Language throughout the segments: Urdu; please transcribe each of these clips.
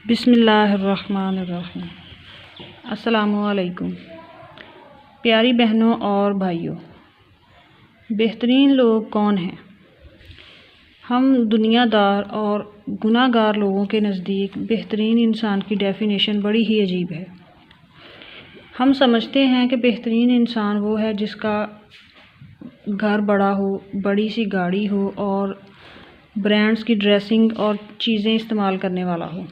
بسم اللہ الرحمن الرحیم۔ السلام علیکم پیاری بہنوں اور بھائیوں، بہترین لوگ کون ہیں؟ ہم دنیا دار اور گناہ گار لوگوں کے نزدیک بہترین انسان کی ڈیفینیشن بڑی ہی عجیب ہے۔ ہم سمجھتے ہیں کہ بہترین انسان وہ ہے جس کا گھر بڑا ہو، بڑی سی گاڑی ہو اور برانڈز کی ڈریسنگ اور چیزیں استعمال کرنے والا ہو،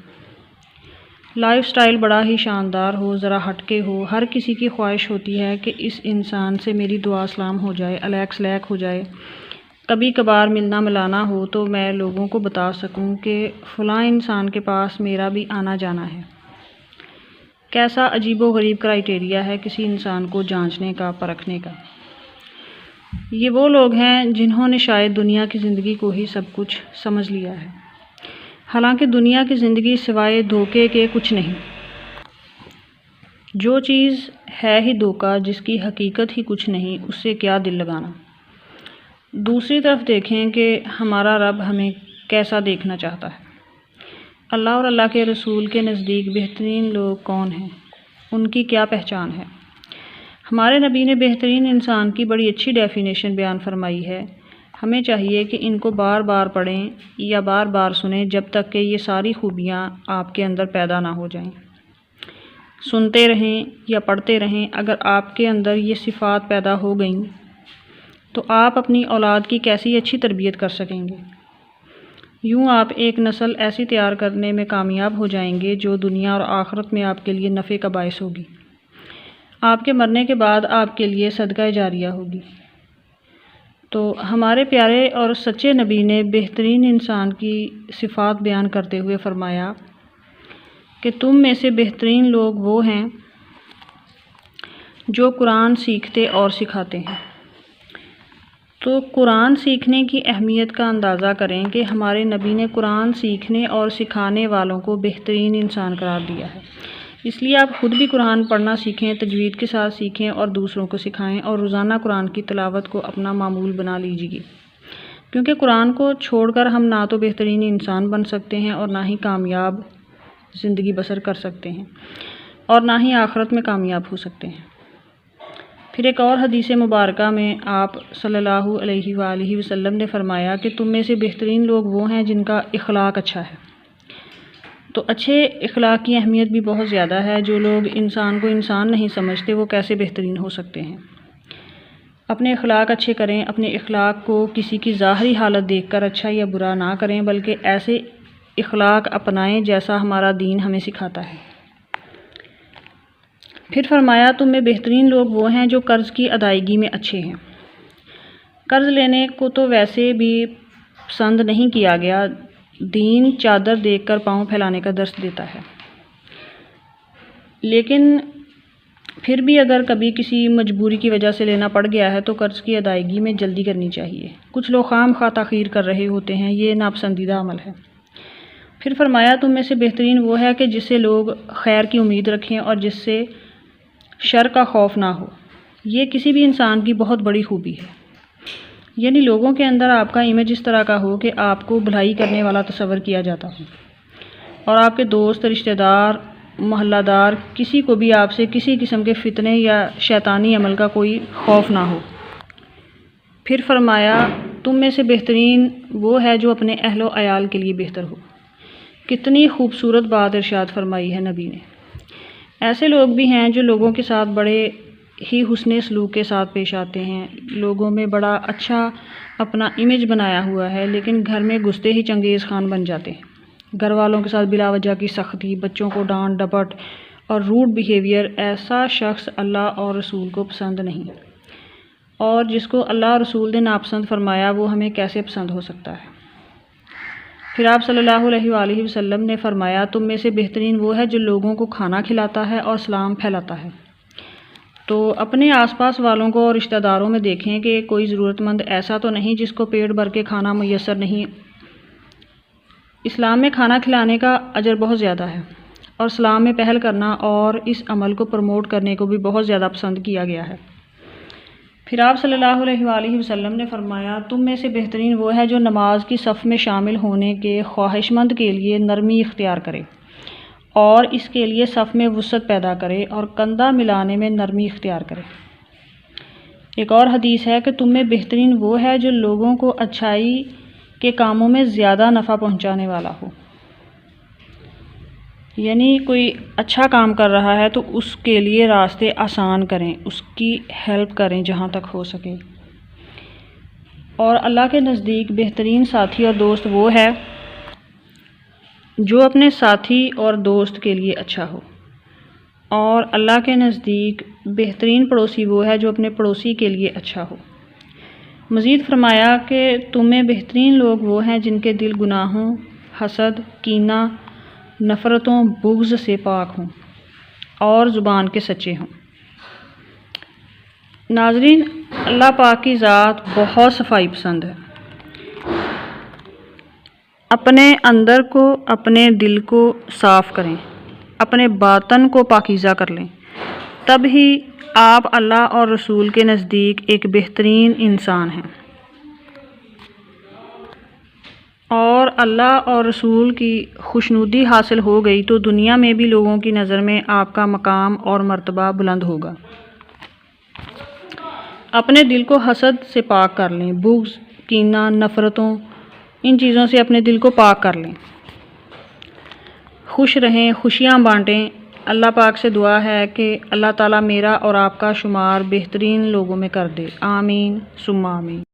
لائف سٹائل بڑا ہی شاندار ہو، ذرا ہٹ کے ہو۔ ہر کسی کی خواہش ہوتی ہے کہ اس انسان سے میری دعا سلام ہو جائے، الیک سلیک ہو جائے، کبھی کبھار ملنا ملانا ہو تو میں لوگوں کو بتا سکوں کہ فلاں انسان کے پاس میرا بھی آنا جانا ہے۔ کیسا عجیب و غریب کرائیٹیریا ہے کسی انسان کو جانچنے کا، پرکھنے کا۔ یہ وہ لوگ ہیں جنہوں نے شاید دنیا کی زندگی کو ہی سب کچھ سمجھ لیا ہے، حالانکہ دنیا کی زندگی سوائے دھوکے کے کچھ نہیں۔ جو چیز ہے ہی دھوکہ، جس کی حقیقت ہی کچھ نہیں، اس سے کیا دل لگانا۔ دوسری طرف دیکھیں کہ ہمارا رب ہمیں کیسا دیکھنا چاہتا ہے۔ اللہ اور اللہ کے رسول کے نزدیک بہترین لوگ کون ہیں، ان کی کیا پہچان ہے؟ ہمارے نبی نے بہترین انسان کی بڑی اچھی ڈیفینیشن بیان فرمائی ہے۔ ہمیں چاہیے کہ ان کو بار بار پڑھیں یا بار بار سنیں جب تک کہ یہ ساری خوبیاں آپ کے اندر پیدا نہ ہو جائیں۔ سنتے رہیں یا پڑھتے رہیں، اگر آپ کے اندر یہ صفات پیدا ہو گئیں تو آپ اپنی اولاد کی کیسی اچھی تربیت کر سکیں گے۔ یوں آپ ایک نسل ایسی تیار کرنے میں کامیاب ہو جائیں گے جو دنیا اور آخرت میں آپ کے لیے نفع کا باعث ہوگی، آپ کے مرنے کے بعد آپ کے لیے صدقہ جاریہ ہوگی۔ تو ہمارے پیارے اور سچے نبی نے بہترین انسان کی صفات بیان کرتے ہوئے فرمایا کہ تم میں سے بہترین لوگ وہ ہیں جو قرآن سیکھتے اور سکھاتے ہیں۔ تو قرآن سیکھنے کی اہمیت کا اندازہ کریں کہ ہمارے نبی نے قرآن سیکھنے اور سکھانے والوں کو بہترین انسان قرار دیا ہے۔ اس لیے آپ خود بھی قرآن پڑھنا سیکھیں، تجوید کے ساتھ سیکھیں اور دوسروں کو سکھائیں، اور روزانہ قرآن کی تلاوت کو اپنا معمول بنا لیجیے، کیونکہ قرآن کو چھوڑ کر ہم نہ تو بہترین انسان بن سکتے ہیں اور نہ ہی کامیاب زندگی بسر کر سکتے ہیں، اور نہ ہی آخرت میں کامیاب ہو سکتے ہیں۔ پھر ایک اور حدیث مبارکہ میں آپ صلی اللہ علیہ وآلہ وسلم نے فرمایا کہ تم میں سے بہترین لوگ وہ ہیں جن کا اخلاق اچھا ہے۔ تو اچھے اخلاق کی اہمیت بھی بہت زیادہ ہے۔ جو لوگ انسان کو انسان نہیں سمجھتے وہ کیسے بہترین ہو سکتے ہیں؟ اپنے اخلاق اچھے کریں، اپنے اخلاق کو کسی کی ظاہری حالت دیکھ کر اچھا یا برا نہ کریں، بلکہ ایسے اخلاق اپنائیں جیسا ہمارا دین ہمیں سکھاتا ہے۔ پھر فرمایا تم میں بہترین لوگ وہ ہیں جو قرض کی ادائیگی میں اچھے ہیں۔ قرض لینے کو تو ویسے بھی پسند نہیں کیا گیا، دین چادر دیکھ کر پاؤں پھیلانے کا درس دیتا ہے، لیکن پھر بھی اگر کبھی کسی مجبوری کی وجہ سے لینا پڑ گیا ہے تو قرض کی ادائیگی میں جلدی کرنی چاہیے۔ کچھ لوگ خام خواہ تاخیر کر رہے ہوتے ہیں، یہ ناپسندیدہ عمل ہے۔ پھر فرمایا تم میں سے بہترین وہ ہے کہ جس سے لوگ خیر کی امید رکھیں اور جس سے شر کا خوف نہ ہو۔ یہ کسی بھی انسان کی بہت بڑی خوبی ہے، یعنی لوگوں کے اندر آپ کا امیج اس طرح کا ہو کہ آپ کو بھلائی کرنے والا تصور کیا جاتا ہو، اور آپ کے دوست، رشتہ دار، محلہ دار، کسی کو بھی آپ سے کسی قسم کے فتنے یا شیطانی عمل کا کوئی خوف نہ ہو۔ پھر فرمایا تم میں سے بہترین وہ ہے جو اپنے اہل و عیال کے لیے بہتر ہو۔ کتنی خوبصورت بات ارشاد فرمائی ہے نبی نے۔ ایسے لوگ بھی ہیں جو لوگوں کے ساتھ بڑے ہی حسن سلوک کے ساتھ پیش آتے ہیں، لوگوں میں بڑا اچھا اپنا امیج بنایا ہوا ہے، لیکن گھر میں گھستے ہی چنگیز خان بن جاتے ہیں۔ گھر والوں کے ساتھ بلا وجہ کی سختی، بچوں کو ڈانٹ ڈپٹ اور روڈ بیہیویئر، ایسا شخص اللہ اور رسول کو پسند نہیں، اور جس کو اللہ اور رسول نے ناپسند فرمایا وہ ہمیں کیسے پسند ہو سکتا ہے؟ پھر آپ صلی اللہ علیہ وآلہ وسلم نے فرمایا تم میں سے بہترین وہ ہے جو لوگوں کو کھانا کھلاتا ہے اور سلام پھیلاتا ہے۔ تو اپنے آس پاس والوں کو اور رشتہ داروں میں دیکھیں کہ کوئی ضرورت مند ایسا تو نہیں جس کو پیٹ بھر کے کھانا میسر نہیں۔ اسلام میں کھانا کھلانے کا اجر بہت زیادہ ہے، اور اسلام میں پہل کرنا اور اس عمل کو پروموٹ کرنے کو بھی بہت زیادہ پسند کیا گیا ہے۔ پھر آپ صلی اللہ علیہ وآلہ وسلم نے فرمایا تم میں سے بہترین وہ ہے جو نماز کی صف میں شامل ہونے کے خواہش مند کے لیے نرمی اختیار کرے اور اس کے لیے صف میں وسعت پیدا کرے اور کندھا ملانے میں نرمی اختیار کرے۔ ایک اور حدیث ہے کہ تم میں بہترین وہ ہے جو لوگوں کو اچھائی کے کاموں میں زیادہ نفع پہنچانے والا ہو۔ یعنی کوئی اچھا کام کر رہا ہے تو اس کے لیے راستے آسان کریں، اس کی ہیلپ کریں جہاں تک ہو سکے۔ اور اللہ کے نزدیک بہترین ساتھی اور دوست وہ ہے جو اپنے ساتھی اور دوست کے لیے اچھا ہو، اور اللہ کے نزدیک بہترین پڑوسی وہ ہے جو اپنے پڑوسی کے لیے اچھا ہو۔ مزید فرمایا کہ تم میں بہترین لوگ وہ ہیں جن کے دل گناہوں، حسد، کینہ، نفرتوں، بغض سے پاک ہوں اور زبان کے سچے ہوں۔ ناظرین، اللہ پاک کی ذات بہت صفائی پسند ہے۔ اپنے اندر کو، اپنے دل کو صاف کریں، اپنے باطن کو پاکیزہ کر لیں، تب ہی آپ اللہ اور رسول کے نزدیک ایک بہترین انسان ہیں۔ اور اللہ اور رسول کی خوشنودی حاصل ہو گئی تو دنیا میں بھی لوگوں کی نظر میں آپ کا مقام اور مرتبہ بلند ہوگا۔ اپنے دل کو حسد سے پاک کر لیں، بغض، کینہ، نفرتوں، ان چیزوں سے اپنے دل کو پاک کر لیں۔ خوش رہیں، خوشیاں بانٹیں۔ اللہ پاک سے دعا ہے کہ اللہ تعالیٰ میرا اور آپ کا شمار بہترین لوگوں میں کر دے۔ آمین ثم آمین۔